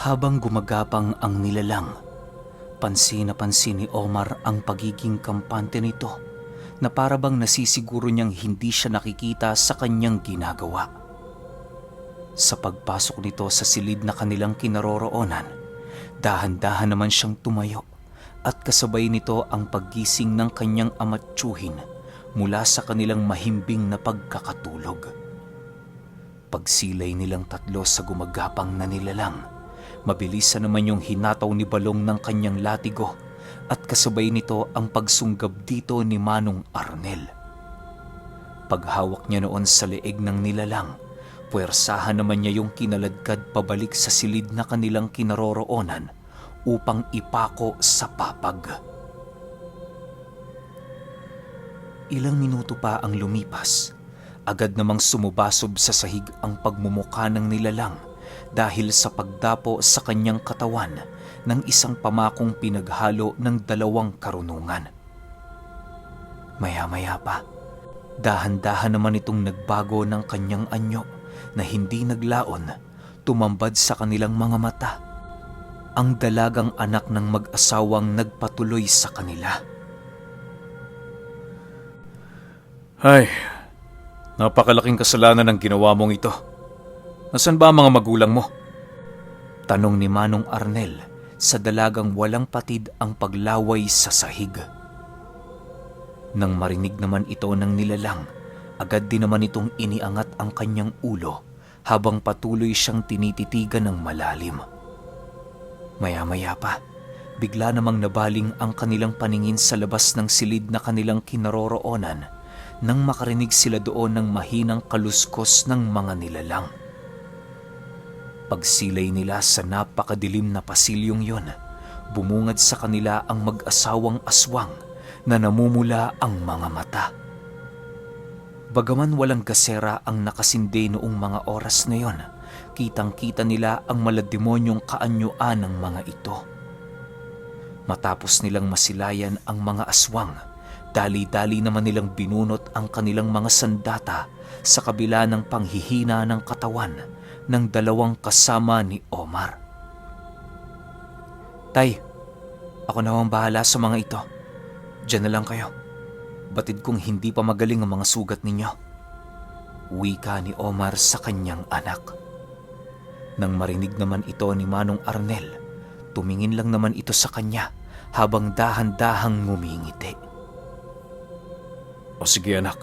Habang gumagapang ang nilalang, pansin na pansin ni Omar ang pagiging kampante nito na para bang nasisiguro niyang hindi siya nakikita sa kanyang ginagawa. Sa pagpasok nito sa silid na kanilang kinaroroonan, dahan-dahan naman siyang tumayo at kasabay nito ang paggising ng kanyang ama't tiyuhin mula sa kanilang mahimbing na pagkakatulog. Pagsilay nilang tatlo sa gumagapang na nilalang, mabilisan naman yung hinataw ni Balong ng kanyang latigo at kasabay nito ang pagsunggab dito ni Manong Arnel. Paghawak niya noon sa leeg ng nilalang, puwersahan naman niya yung kinaladkad pabalik sa silid na kanilang kinaroroonan upang ipako sa papag. Ilang minuto pa ang lumipas, agad namang sumubasob sa sahig ang pagmumukha ng nilalang dahil sa pagdapo sa kanyang katawan ng isang pamakong pinaghalo ng dalawang karunungan. Maya-maya pa, dahan-dahan naman itong nagbago ng kanyang anyo na hindi naglaon, tumambad sa kanilang mga mata ang dalagang anak ng mag-asawang nagpatuloy sa kanila. Ay, napakalaking kasalanan ang ginawa mong ito. Nasaan ba ang mga magulang mo? Tanong ni Manong Arnel sa dalagang walang patid ang paglaway sa sahig. Nang marinig naman ito ng nilalang, agad din naman itong iniangat ang kanyang ulo habang patuloy siyang tinititigan ng malalim. Maya-maya pa, bigla namang nabaling ang kanilang paningin sa labas ng silid na kanilang kinaroroonan nang makarinig sila doon ng mahinang kaluskos ng mga nilalang. Pagsilay nila sa napakadilim na pasilyong yon, bumungad sa kanila ang mag-asawang aswang na namumula ang mga mata. Bagaman walang gasera ang nakasindi noong mga oras na yon, kitang-kita nila ang malademonyong kaanyuan ng mga ito. Matapos nilang masilayan ang mga aswang, dali-dali naman nilang binunot ang kanilang mga sandata sa kabila ng panghihina ng katawan ng dalawang kasama ni Omar. Tay, ako na ang bahala sa mga ito. Diyan na lang kayo. Batid kong hindi pa magaling ang mga sugat ninyo. Wika ni Omar sa kanyang anak. Nang marinig naman ito ni Manong Arnel, tumingin lang naman ito sa kanya habang dahan-dahang ngumingiti. O sige anak,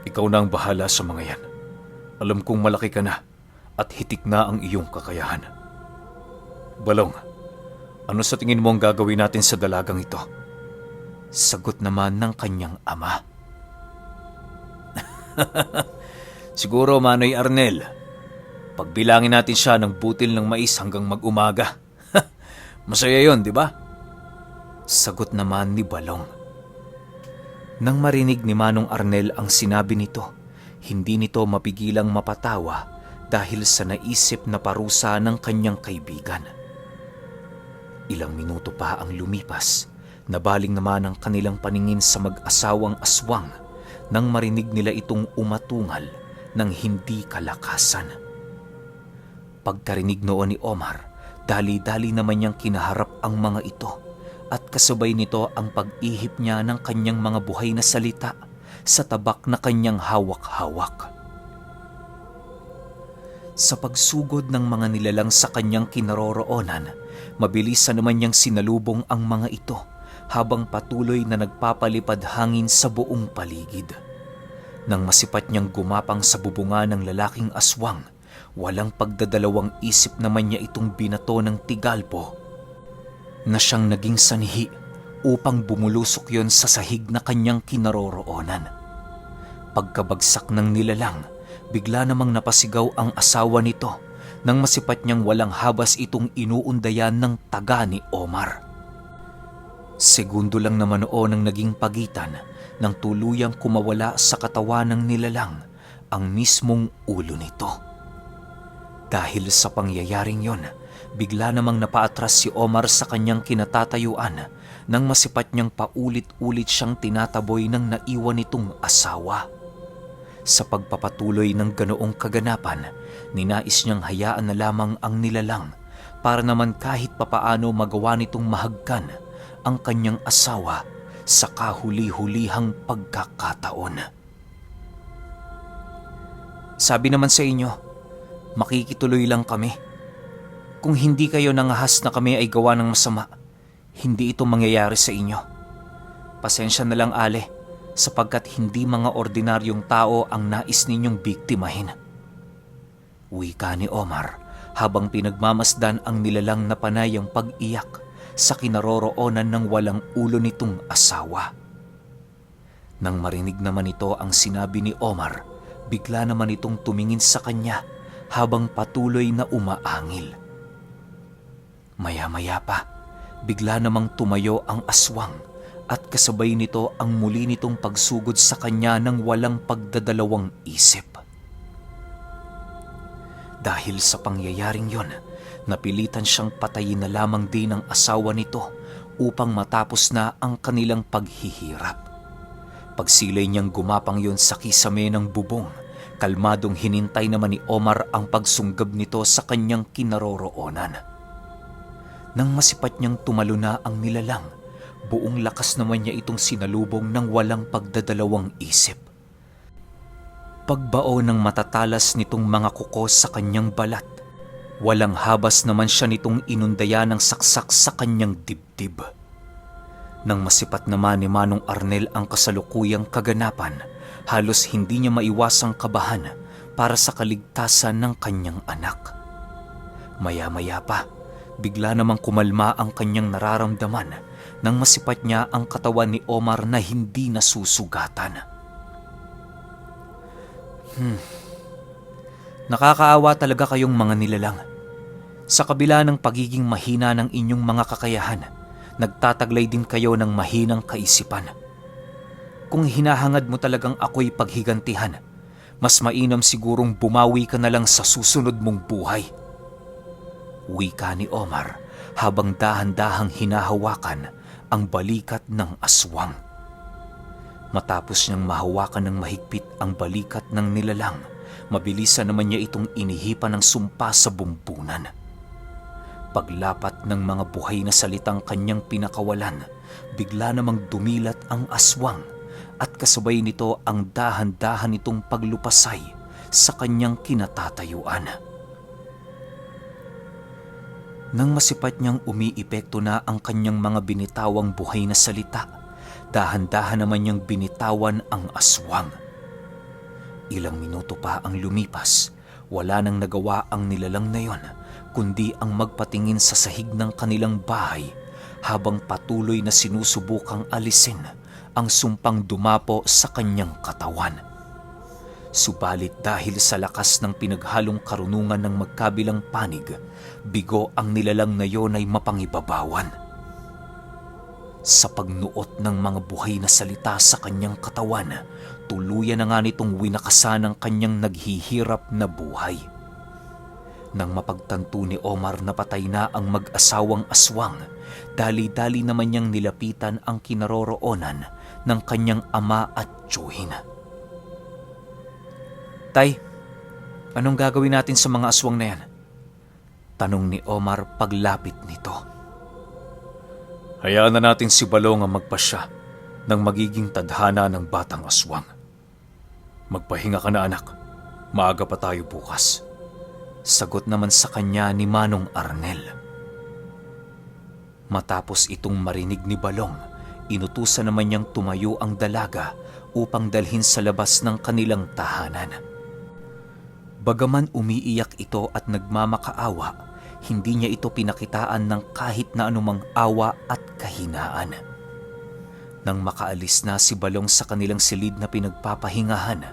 ikaw na ang bahala sa mga yan. Alam kong malaki ka na at hitik na ang iyong kakayahan. Balong, ano sa tingin mo ang gagawin natin sa dalagang ito? Sagot naman ng kanyang ama. Siguro, Manoy Arnel, pagbilangin natin siya ng butil ng mais hanggang mag-umaga. Masaya yon, di ba? Sagot naman ni Balong. Nang marinig ni Manong Arnel ang sinabi nito, hindi nito mapigilang mapatawa dahil sa naisip na parusa ng kanyang kaibigan. Ilang minuto pa ang lumipas, nabaling naman ang kanilang paningin sa mag-asawang aswang nang marinig nila itong umatungal ng hindi kalakasan. Pagkarinig noon ni Omar, dali-dali naman niyang kinaharap ang mga ito at kasabay nito ang pag-ihip niya ng kanyang mga buhay na salita sa tabak na kanyang hawak-hawak. Sa pagsugod ng mga nilalang sa kanyang kinaroroonan, mabilisan naman niyang sinalubong ang mga ito habang patuloy na nagpapalipad hangin sa buong paligid. Nang masipat niyang gumapang sa bubunga ng lalaking aswang, walang pagdadalawang isip naman niya itong binato ng tigalpo na siyang naging sanhi upang bumulusok yon sa sahig na kanyang kinaroroonan. Pagkabagsak ng nilalang, bigla namang napasigaw ang asawa nito nang masipat niyang walang habas itong inuundayan ng taga ni Omar. Segundo lang naman noon ang naging pagitan nang tuluyang kumawala sa katawan ng nilalang ang mismong ulo nito. Dahil sa pangyayaring yon, bigla namang napaatras si Omar sa kanyang kinatatayuan nang masipat niyang paulit-ulit siyang tinataboy ng naiwan nitong asawa. Sa pagpapatuloy ng ganoong kaganapan, ninais niyang hayaan na lamang ang nilalang para naman kahit papaano magawa nitong mahagkan ang kanyang asawa sa kahuli-hulihang pagkakataon. Sabi naman sa inyo, makikituloy lang kami. Kung hindi kayo nangahas na kami ay gawa ng masama, hindi ito mangyayari sa inyo. Pasensya na lang, Ale, sapagkat hindi mga ordinaryong tao ang nais ninyong biktimahin. Wika ni Omar habang pinagmamasdan ang nilalang na panay ang pag-iyak sa kinaroroonan ng walang ulo nitong asawa. Nang marinig naman ito ang sinabi ni Omar, bigla naman itong tumingin sa kanya habang patuloy na umaangil. Maya-maya pa, bigla namang tumayo ang aswang at kasabay nito ang muli nitong pagsugod sa kanya ng walang pagdadalawang isip. Dahil sa pangyayaring yon, napilitan siyang patayin na lamang din ang asawa nito upang matapos na ang kanilang paghihirap. Pagsilay niyang gumapang yon sa kisame ng bubong, kalmadong hinintay naman ni Omar ang pagsunggab nito sa kanyang kinaroroonan. Nang masipat niyang tumalo na ang nilalang, buong lakas naman niya itong sinalubong ng walang pagdadalawang isip. Pagbao ng matatalas nitong mga kuko sa kanyang balat, walang habas naman siya nitong inundaya ng saksak sa kanyang dibdib. Nang masipat naman ni Manong Arnel ang kasalukuyang kaganapan, halos hindi niya maiwasang kabahan para sa kaligtasan ng kanyang anak. Maya-maya pa, bigla namang kumalma ang kanyang nararamdaman nang masipat niya ang katawan ni Omar na hindi nasusugatan. Nakakaawa talaga kayong mga nilalang. Sa kabila ng pagiging mahina ng inyong mga kakayahan, nagtataglay din kayo ng mahinang kaisipan. Kung hinahangad mo talagang ako'y paghigantihan, mas mainam sigurong bumawi ka na lang sa susunod mong buhay. Wika ni Omar habang dahan-dahang hinahawakan ang balikat ng aswang. Matapos niyang mahawakan ng mahigpit ang balikat ng nilalang, mabilisan naman niya itong inihipan ng sumpa sa bumbunan. Paglapat ng mga buhay na salitang kanyang pinakawalan, bigla namang dumilat ang aswang at kasabay nito ang dahan-dahan nitong paglupasay sa kanyang kinatatayuan. Nang masipat niyang umiipekto na ang kanyang mga binitawang buhay na salita, dahan-dahan naman niyang binitawan ang aswang. Ilang minuto pa ang lumipas, wala nang nagawa ang nilalang na yon, kundi ang magpatingin sa sahig ng kanilang bahay habang patuloy na sinusubukang alisin ang sumpang dumapo sa kanyang katawan. Subalit dahil sa lakas ng pinaghalong karunungan ng magkabilang panig, bigo ang nilalang na yon ay mapangibabawan. Sa pagnuot ng mga buhay na salita sa kanyang katawan, tuluyan na nga nitong winakasan ang kanyang naghihirap na buhay. Nang mapagtanto ni Omar na patay na ang mag-asawang aswang, dali-dali naman niyang nilapitan ang kinaroroonan ng kanyang ama at tiyuhin. Tay, anong gagawin natin sa mga aswang na yan? Tanong ni Omar paglapit nito. Hayaan na natin si Balong ang magpasya ng magiging tadhana ng batang aswang. Magpahinga ka na, anak. Maaga pa tayo bukas. Sagot naman sa kanya ni Manong Arnel. Matapos itong marinig ni Balong, inutusan naman niyang tumayo ang dalaga upang dalhin sa labas ng kanilang tahanan. Bagaman umiiyak ito at nagmamakaawa, hindi niya ito pinakitaan ng kahit na anumang awa at kahinaan. Nang makaalis na si Balong sa kanilang silid na pinagpapahingahan,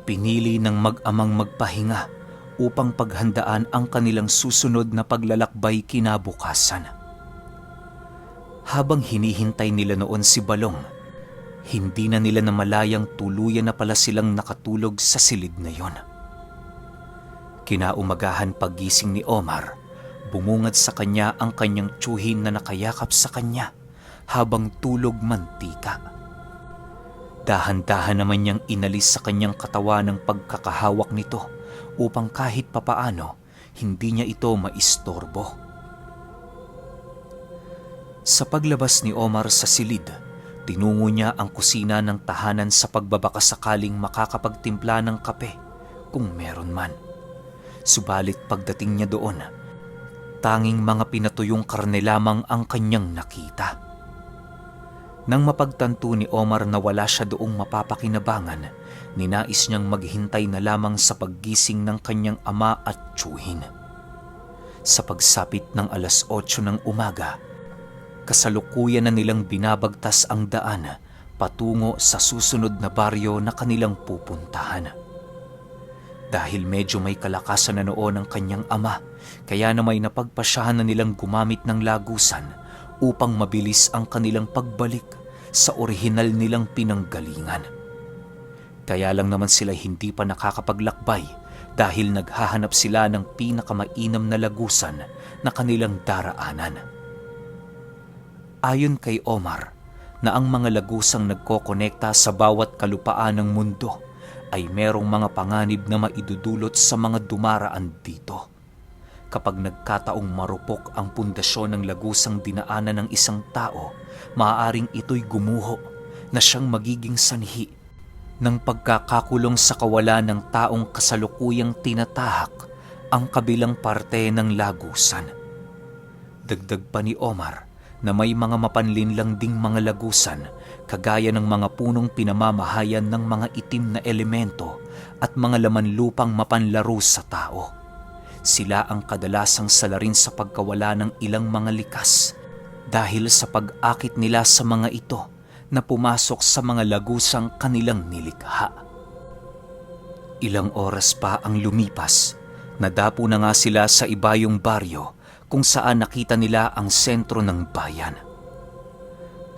pinili ng mag-amang magpahinga upang paghandaan ang kanilang susunod na paglalakbay kinabukasan. Habang hinihintay nila noon si Balong, hindi na nila namalayang tuluyan na pala silang nakatulog sa silid na yon. Kinaumagahan paggising ni Omar, bumungad sa kanya ang kanyang tiyuhin na nakayakap sa kanya habang tulog mantika. Dahan-dahan naman niyang inalis sa kanyang katawan ang pagkakahawak nito upang kahit papaano hindi niya ito maistorbo. Sa paglabas ni Omar sa silid, tinungo niya ang kusina ng tahanan sa pagbabakasakaling makakapagtimpla ng kape kung meron man. Subalit pagdating niya doon, tanging mga pinatuyong karne lamang ang kanyang nakita. Nang mapagtanto ni Omar na wala siya doong mapapakinabangan, ninais niyang maghintay na lamang sa paggising ng kanyang ama at tiyuhin. Sa pagsapit ng 8:00 ng umaga, kasalukuyan na nilang binabagtas ang daan patungo sa susunod na baryo na kanilang pupuntahan. Dahil medyo may kalakasan na noon ang kanyang ama, kaya na may napagpasyahan na nilang gumamit ng lagusan upang mabilis ang kanilang pagbalik sa orihinal nilang pinanggalingan. Kaya lang naman sila hindi pa nakakapaglakbay dahil naghahanap sila ng pinakamainam na lagusan na kanilang daraanan. Ayon kay Omar, na ang mga lagusang nagkokonekta sa bawat kalupaan ng mundo ay merong mga panganib na maidudulot sa mga dumaraan dito. Kapag nagkataong marupok ang pundasyon ng lagusang dinaanan ng isang tao, maaaring ito'y gumuho na siyang magiging sanhi ng pagkakakulong sa kawalan ng taong kasalukuyang tinatahak ang kabilang parte ng lagusan. Dagdag pa ni Omar na may mga mapanlinlang ding mga lagusan kagaya ng mga punong pinamamahayan ng mga itim na elemento at mga laman lupang mapanlaro sa tao. Sila ang kadalasang salarin sa pagkawala ng ilang mga likas dahil sa pag-akit nila sa mga ito na pumasok sa mga lagusang kanilang nilikha. Ilang oras pa ang lumipas, nadapo na nga sila sa ibayong baryo kung saan nakita nila ang sentro ng bayan.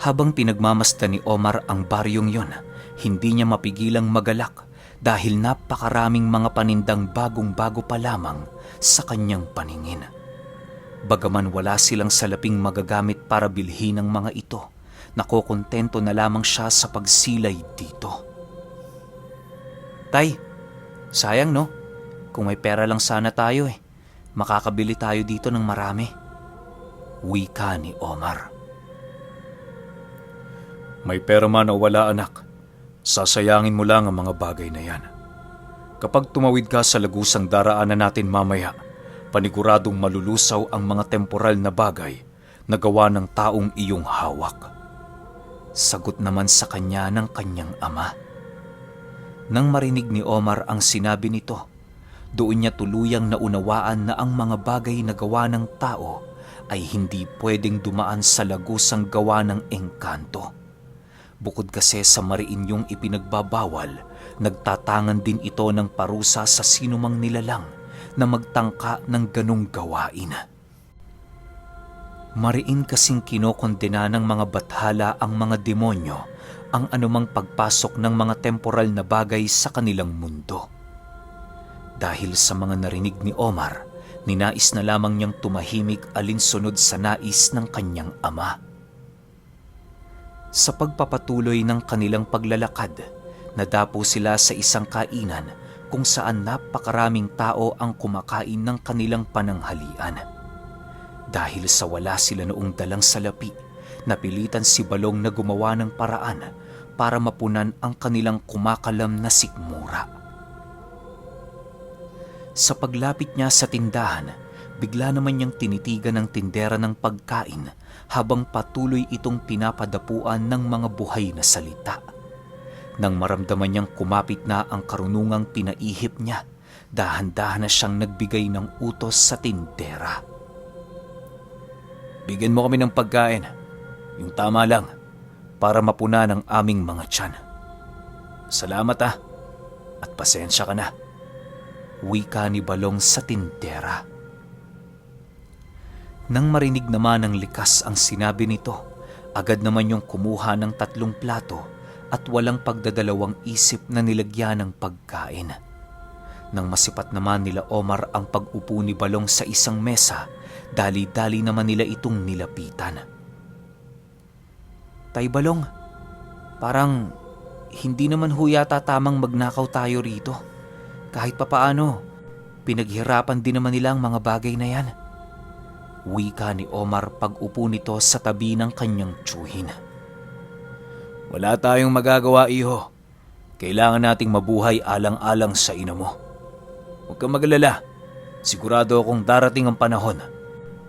Habang pinagmamasdan ni Omar ang baryong yon, hindi niya mapigilang magalak dahil napakaraming mga panindang bagong-bago pa lamang sa kanyang paningin. Bagaman wala silang salaping magagamit para bilhin ang mga ito, nakokontento na lamang siya sa pagsilay dito. Tay, sayang no? Kung may pera lang sana tayo makakabili tayo dito ng marami. Wika ni Omar. May pera man o wala anak, sasayangin mo lang ang mga bagay na yan. Kapag tumawid ka sa lagusang daraanan natin mamaya, paniguradong malulusaw ang mga temporal na bagay na gawa ng taong iyong hawak. Sagot naman sa kanya ng kanyang ama. Nang marinig ni Omar ang sinabi nito, doon niya tuluyang naunawaan na ang mga bagay na gawa ng tao ay hindi pwedeng dumaan sa lagusang gawa ng engkanto. Bukod kasi sa mariin yung ipinagbabawal, nagtatangan din ito ng parusa sa sinumang nilalang na magtangka ng ganong gawain. Mariin kasing kinokondena ng mga bathala ang mga demonyo ang anumang pagpasok ng mga temporal na bagay sa kanilang mundo. Dahil sa mga narinig ni Omar, ninais na lamang niyang tumahimik alinsunod sa nais ng kanyang ama. Sa pagpapatuloy ng kanilang paglalakad, nadapo sila sa isang kainan kung saan napakaraming tao ang kumakain ng kanilang pananghalian. Dahil sa wala sila noong dalang salapi, napilitan si Balong na gumawa ng paraan para mapunan ang kanilang kumakalam na sikmura. Sa paglapit niya sa tindahan, bigla naman niyang tinitigan ng tindera ng pagkain habang patuloy itong pinapadapuan ng mga buhay na salita. Nang maramdaman niyang kumapit na ang karunungang pinaihip niya, dahan-dahan na siyang nagbigay ng utos sa tindera. Bigyan mo kami ng pagkain, yung tama lang, para mapunan ang aming mga tiyan. Salamat at pasensya ka na. Wika ni Balong sa tindera. Nang marinig naman ng likas ang sinabi nito, agad naman yung kumuha ng 3 plato at walang pagdadalawang isip na nilagyan ng pagkain. Nang masipat naman nila Omar ang pag-upo ni Balong sa isang mesa, dali-dali naman nila itong nilapitan. Tay Balong, parang hindi naman ho yata tamang magnakaw tayo rito. Kahit papaano, Pinaghirapan din naman nila ang mga bagay na yan. Wika ni Omar pag-upo nito sa tabi ng kanyang tiyuhin. Wala tayong magagawa, iho. Kailangan nating mabuhay alang-alang sa ina mo. Huwag kang mag-alala. Sigurado akong darating ang panahon.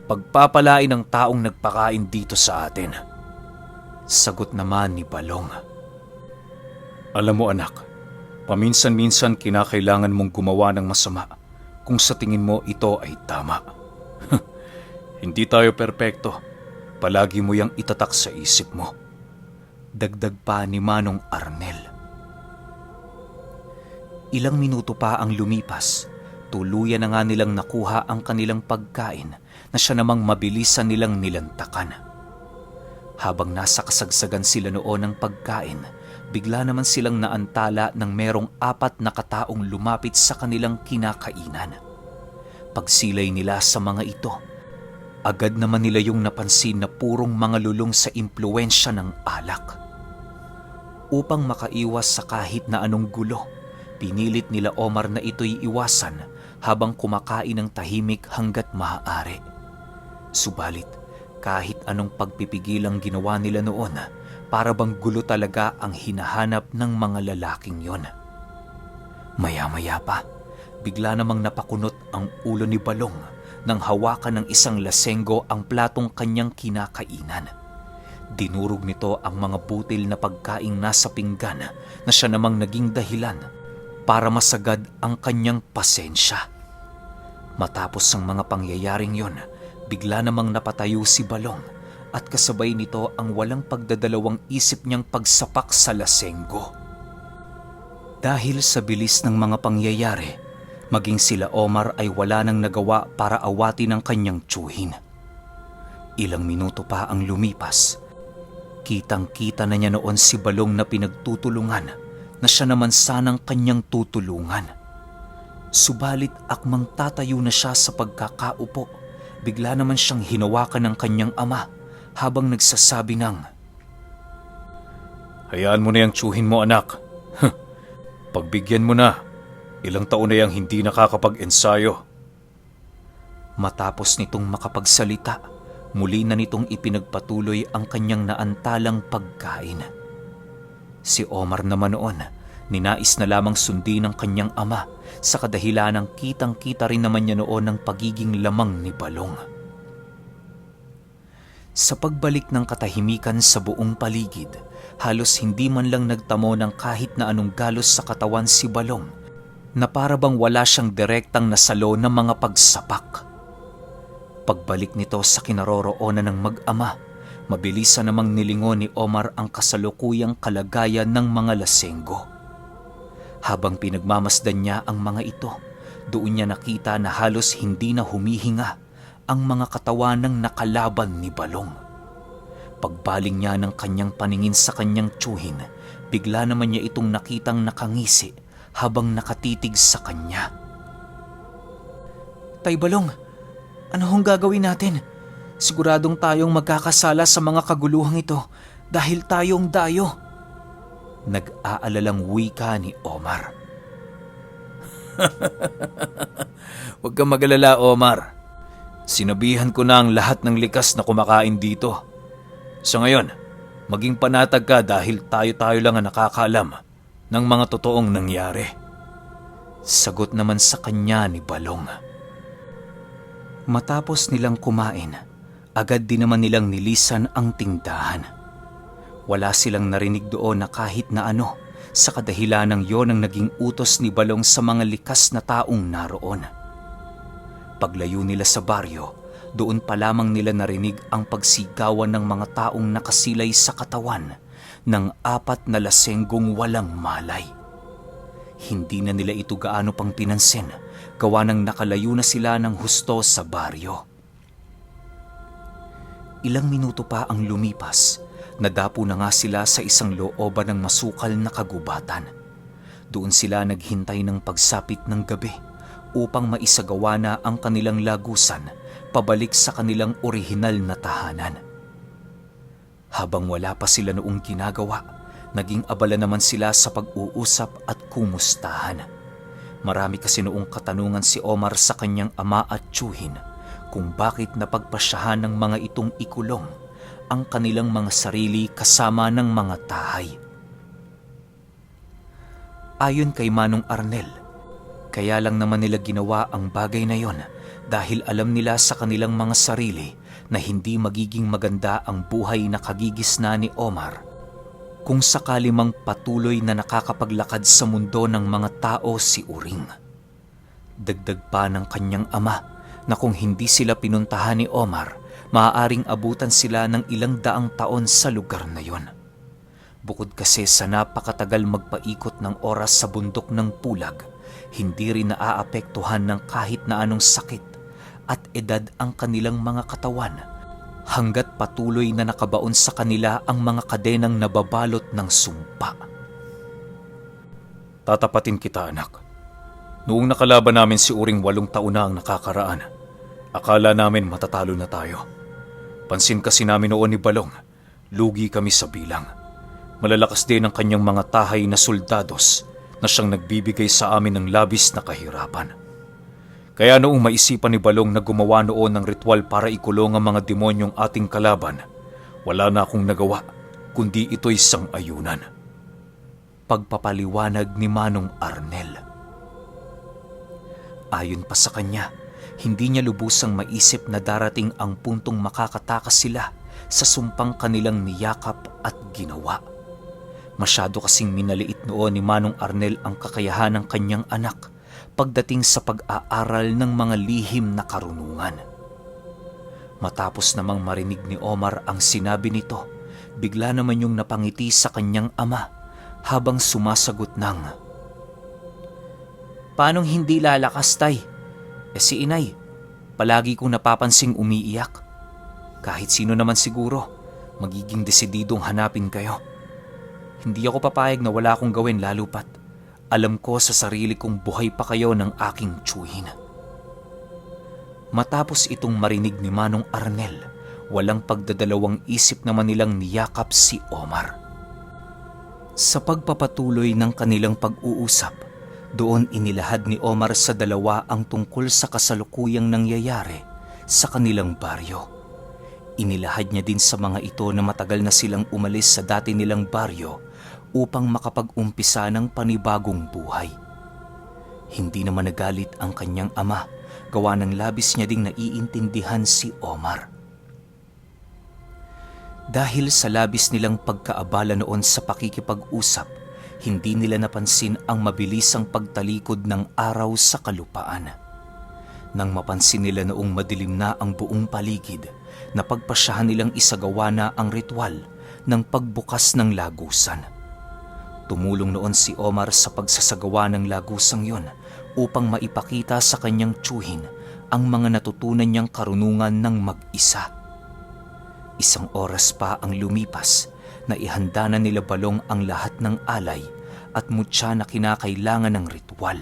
Pagpapalain ng taong nagpakain dito sa atin. Sagot naman ni Balong. Alam mo anak, paminsan-minsan kinakailangan mong gumawa ng masama kung sa tingin mo ito ay tama. Hindi tayo perpekto. Palagi mo yang itatak sa isip mo. Dagdag pa ni Manong Arnel. Ilang minuto pa ang lumipas. Tuluyan na nga nilang nakuha ang kanilang pagkain na siya namang mabilisan nilang nilantakan. Habang nasa kasagsagan sila noon ng pagkain, bigla naman silang naantala ng merong 4 na kataong lumapit sa kanilang kinakainan. Pagsilay nila sa mga ito, agad naman nila yung napansin na purong mga lulong sa impluwensya ng alak. Upang makaiwas sa kahit na anong gulo, pinilit nila Omar na ito'y iwasan habang kumakain ng tahimik hanggat maaari. Subalit, kahit anong pagpipigil ang ginawa nila noon, para bang gulo talaga ang hinahanap ng mga lalaking yon. Maya-maya pa, bigla namang napakunot ang ulo ni Balong nang hawakan ng isang lasenggo ang platong kanyang kinakainan. Dinurog nito ang mga butil na pagkaing nasa pinggan na siya namang naging dahilan para masagad ang kanyang pasensya. Matapos ang mga pangyayaring yon, bigla namang napatayo si Balong at kasabay nito ang walang pagdadalawang isip niyang pagsapak sa lasenggo. Dahil sa bilis ng mga pangyayari, maging sila Omar ay wala nang nagawa para awatin ang kanyang tiyuhin. Ilang minuto pa ang lumipas. Kitang-kita na niya noon si Balong na pinagtutulungan na siya naman sanang kanyang tutulungan. Subalit akmang tatayo na siya sa pagkakaupo, bigla naman siyang hinawakan ng kanyang ama habang nagsasabi ng, Hayaan mo na yung tiyuhin mo anak. Pagbigyan mo na. Ilang taon na yung hindi nakakapag-ensayo. Matapos nitong makapagsalita, muli na nitong ipinagpatuloy ang kanyang naantalang pagkain. Si Omar naman noon, ninais na lamang sundin ng kanyang ama sa kadahilanang kitang-kita rin naman niya noon ng pagiging lamang ni Balong. Sa pagbalik ng katahimikan sa buong paligid, halos hindi man lang nagtamo ng kahit na anong galos sa katawan si Balong na para bang wala siyang direktang nasalo ng mga pagsapak. Pagbalik nito sa kinaroroonan ng mag-ama, mabilisan namang nilingon ni Omar ang kasalukuyang kalagayan ng mga lasenggo. Habang pinagmamasdan niya ang mga ito, doon niya nakita na halos hindi na humihinga ang mga katawan ng nakalaban ni Balong. Pagbaling niya ng kanyang paningin sa kanyang tiyuhin, bigla naman niya itong nakitang nakangisi habang nakatitig sa kanya. Tay Balong, ano hong gagawin natin? Siguradong tayong magkakasala sa mga kaguluhang ito dahil tayong dayo. Nag-aalalang wika ni Omar. Huwag kang mag-alala, Omar. Sinabihan ko na ang lahat ng likas na kumakain dito. Sa ngayon, maging panatag ka dahil tayo-tayo lang ang nakakaalam ng mga totoong nangyari. Sagot naman sa kanya ni Balong. Matapos nilang kumain, agad din naman nilang nilisan ang tindahan. Wala silang narinig doon na kahit na ano sa kadahilanang yon ang naging utos ni Balong sa mga likas na taong naroon. Paglayo nila sa baryo, doon pa lamang nila narinig ang pagsigawan ng mga taong nakasilay sa katawan ng 4 na lasenggong walang malay. Hindi na nila ito gaano pang pinansin, gawa ng nakalayo na sila ng husto sa baryo. Ilang minuto pa ang lumipas, nadapo na nga sila sa isang looban ng masukal na kagubatan. Doon sila naghintay ng pagsapit ng gabi upang maisagawa na ang kanilang lagusan pabalik sa kanilang orihinal na tahanan. Habang wala pa sila noong ginagawa, naging abala naman sila sa pag-uusap at kumustahan. Marami kasi noong katanungan si Omar sa kanyang ama at tiyuhin kung bakit napagpasyahan ng mga itong ikulong ang kanilang mga sarili kasama ng mga tahay. Ayon kay Manong Arnel, kaya lang naman nila ginawa ang bagay na yon dahil alam nila sa kanilang mga sarili na hindi magiging maganda ang buhay na kagigisna ni Omar kung sakali mang patuloy na nakakapaglakad sa mundo ng mga tao si Uring. Dagdag pa ng kanyang ama na kung hindi sila pinuntahan ni Omar, maaaring abutan sila ng ilang daang taon sa lugar na yon. Bukod kasi sa napakatagal magpaikot ng oras sa bundok ng Pulag, hindi rin naaapektuhan ng kahit na anong sakit at edad ang kanilang mga katawan hanggat patuloy na nakabaon sa kanila ang mga kadenang nababalot ng sumpa. Tatapatin kita, anak. Noong nakalaban namin si Uring 8 taon na ang nakakaraan, akala namin matatalo na tayo. Pansin kasi namin noon ni Balong, lugi kami sa bilang. Malalakas din ang kanyang mga tahay na soldados na siyang nagbibigay sa amin ng labis na kahirapan. Kaya noong maisipan ni Balong na gumawa noon ng ritual para ikulong ang mga demonyong ating kalaban, wala na akong nagawa kundi ito'y sang-ayunan. Pagpapaliwanag ni Manong Arnel. Ayon pa sa kanya, hindi niya lubusang maisip na darating ang puntong makakatakas sila sa sumpang kanilang niyakap at ginawa. Masyado kasing minaliit noon ni Manong Arnel ang kakayahan ng kanyang anak pagdating sa pag-aaral ng mga lihim na karunungan. Matapos namang marinig ni Omar ang sinabi nito, bigla naman yung napangiti sa kanyang ama habang sumasagot ng, "Paanong hindi lalakas, tay? Si inay, palagi kong napapansing umiiyak. Kahit sino naman siguro, magiging desididong hanapin kayo. Hindi ako papayag na wala akong gawin lalo pat alam ko sa sarili kong buhay pa kayo ng aking tiyuhin." Matapos itong marinig ni Manong Arnel, walang pagdadalawang isip naman nilang niyakap si Omar. Sa pagpapatuloy ng kanilang pag-uusap, doon inilahad ni Omar sa dalawa ang tungkol sa kasalukuyang nangyayari sa kanilang baryo. Inilahad niya din sa mga ito na matagal na silang umalis sa dati nilang baryo upang makapag-umpisa ng panibagong buhay. Hindi naman nagalit ang kanyang ama, gawa ng labis niya ding naiintindihan si Omar. Dahil sa labis nilang pagkaabala noon sa pakikipag-usap, hindi nila napansin ang mabilisang pagtalikod ng araw sa kalupaan. Nang mapansin nila noong madilim na ang buong paligid, napagpasyahan nilang isagawa na ang ritual ng pagbukas ng lagusan. Tumulong noon si Omar sa pagsasagawa ng lagusang yon upang maipakita sa kanyang tiyuhin ang mga natutunan niyang karunungan ng mag-isa. Isang oras pa ang lumipas na ihanda na nila Balong ang lahat ng alay at mutya na kinakailangan ng ritual.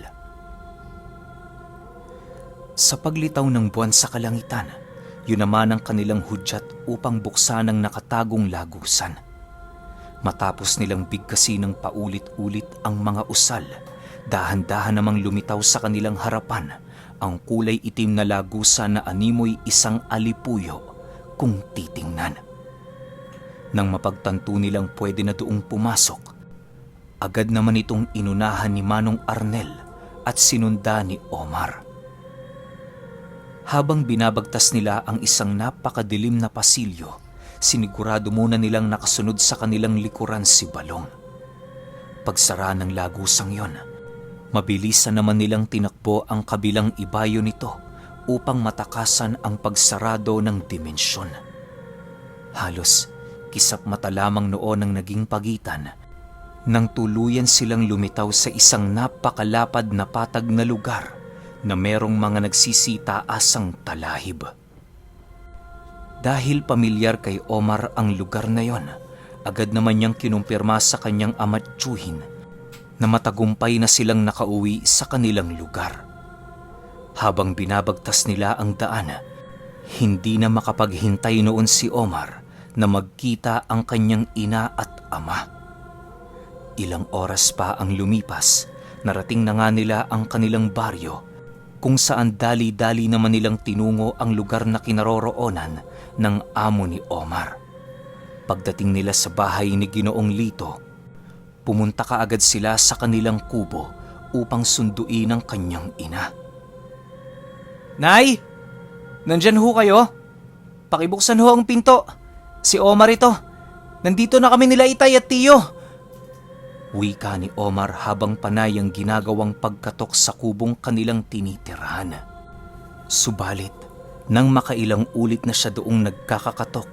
Sa paglitaw ng buwan sa kalangitan, yun naman ang kanilang hudyat upang buksan ang nakatagong lagusan. Matapos nilang bigkasin ng paulit-ulit ang mga usal, dahan-dahan namang lumitaw sa kanilang harapan ang kulay itim na lagusan na animoy isang alipuyo kung titingnan. Nang mapagtanto nilang pwede na doong pumasok, agad naman itong inunahan ni Manong Arnel at sinunda ni Omar. Habang binabagtas nila ang isang napakadilim na pasilyo, sinigurado muna nilang nakasunod sa kanilang likuran si Balong. Pagsara ng lagusang yon, mabilisan naman nilang tinakbo ang kabilang ibayo nito upang matakasan ang pagsarado ng dimensyon. Halos kisap mata lamang noon ang naging pagitan nang tuluyan silang lumitaw sa isang napakalapad na patag na lugar na merong mga nagsisitaasang talahib. Dahil pamilyar kay Omar ang lugar na yon, agad naman niyang kinumpirma sa kanyang ama't tiyuhin na matagumpay na silang nakauwi sa kanilang lugar. Habang binabagtas nila ang daan, hindi na makapaghintay noon si Omar na magkita ang kanyang ina at ama. Ilang oras pa ang lumipas Narating na nga nila ang kanilang baryo, kung saan dali-dali naman nilang tinungo ang lugar na kinaroroonan ng amo ni Omar. Pagdating nila sa bahay ni Ginoong Lito, pumunta kaagad sila sa kanilang kubo upang sunduin ang kanyang ina. "Nay! Nandyan ho kayo? Pakibuksan ho ang pinto. Si Omar ito. Nandito na kami nila Itay at Tiyo." Wika ni Omar habang panay ang ginagawang pagkatok sa kubong kanilang tinitirahan. Subalit, nang makailang ulit na siya doong nagkakakatok,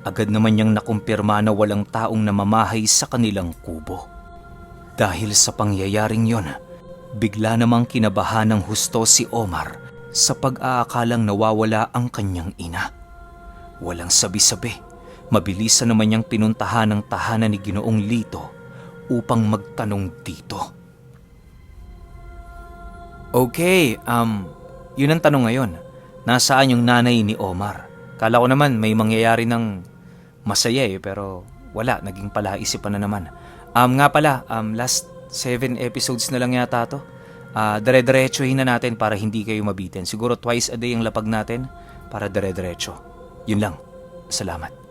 agad naman niyang nakumpirma na walang taong namamahay sa kanilang kubo. Dahil sa pangyayaring yon, bigla namang kinabahan ng husto si Omar sa pag-aakalang nawawala ang kanyang ina. Walang sabi-sabi, mabilisan naman niyang pinuntahan ang tahanan ni Ginoong Lito upang magtanong dito. "Okay, yun ang tanong ngayon. Nasaan yung nanay ni Omar? Kala ko naman may mangyayari ng masaya pero wala, naging palaisipan na naman. Nga pala, last 7 episodes na lang yata to. Dire-diretsuhin na natin para hindi kayo mabitin. Siguro twice a day ang lapag natin para dire-diretso. Yun lang. Salamat."